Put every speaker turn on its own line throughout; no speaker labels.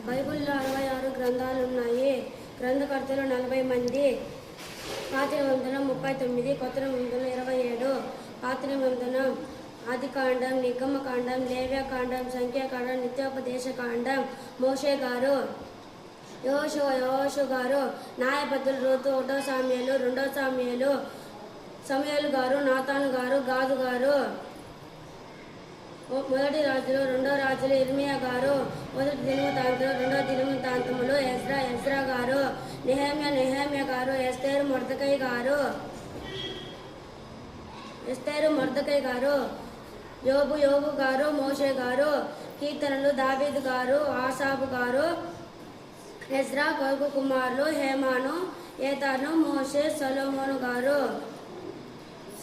బైబిల్లో 66 గ్రంథాలున్నాయి. గ్రంథకర్తలు 40 మంది. పాత నిబంధన 39, కొత్త నిబంధన 27. పాత నిబంధన ఆదికాండం, నిగమకాండం, లేవ్యకాండం, సంఖ్యాకాండం, నిత్యోపదేశ కాండం. మోషే గారు, యెహోషువ గారు, న్యాయపతులు, రూతు, 1 సామ్యుయేలు, 2 సామ్యుయేలు, సమూయేలు గారు, నాతాను గారు, గాదు గారు, 1 రాజులు, 2 రాజులు, ఇర్మియా గారు, 1 దినవృత్తాంతములు, 2 దినవృత్తాంతములు, ఎజ్రా గారు, నెహెమ్యా గారు, ఎస్తేరు మొర్దెకై గారు, యోబు గారు, మోషే గారు, కీర్తనలు, దావీదు గారు, ఆసాపు గారు, ఎజ్రా కొడుకు కుమారులు, హేమాను, ఏతాను, మోషే, సొలొమోను గారు.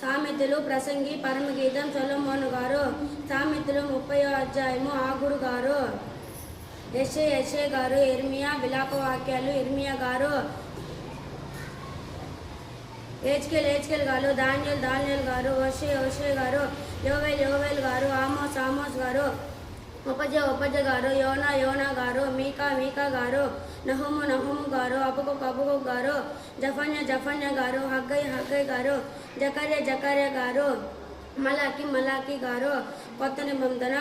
సామెతలు, ప్రసంగి, పరమగీతం, సొలొమోను గారు. సామెతలు 30వ అధ్యాయము, ఆగురు గారు. యెషయా గారు, ఇర్మియా, విలాప వాక్యాలు, ఇర్మియా గారు. ఏజ్కేల్ గారు, దానియేలు గారు, హోషే గారు, యోవేల్ గారు, ఆమోస్ గారు, ఉపజ గారు, యోనా గారు, మీకా గారు, నహుము గారు, అబుకు గారు, జఫన్య గారు, హగ్గై గారు, జకర్యా గారు, మలాకి గారు. కొత్త నిబంధన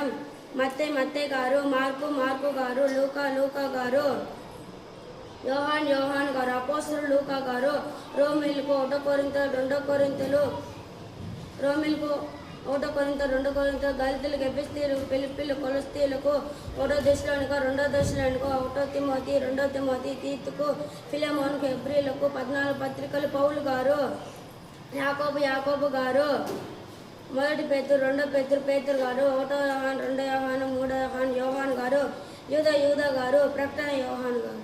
మత్తయి గారు, మార్కు గారు, లూకా గారు, యోహాన్ గారు, అపోస్తలుడు లూకా గారు. రోమీలకు 1 కొరింథీ 2 కొరింథీ, గలితీయులకు, ఎఫెసీయులకు, ఫిలిప్పీలకు, కొలొస్సీయులకు, 1 దెస్సలోనిక, 2 దెస్సలోనిక, 1 తిమోతి, 2 తిమోతి, తీతుకు, ఫిలెమోనుకు, హెబ్రీయులకు 14 పత్రికలు. పౌలు గారు, యాకోబు గారు, 1 పేతురు, 2 పేతురు గారు, 1 యోహాను, 2 యోహాను, 3 యోహాను, యోహాన్ గారు, యూదా గారు, ప్రకటన యోహాను గారు.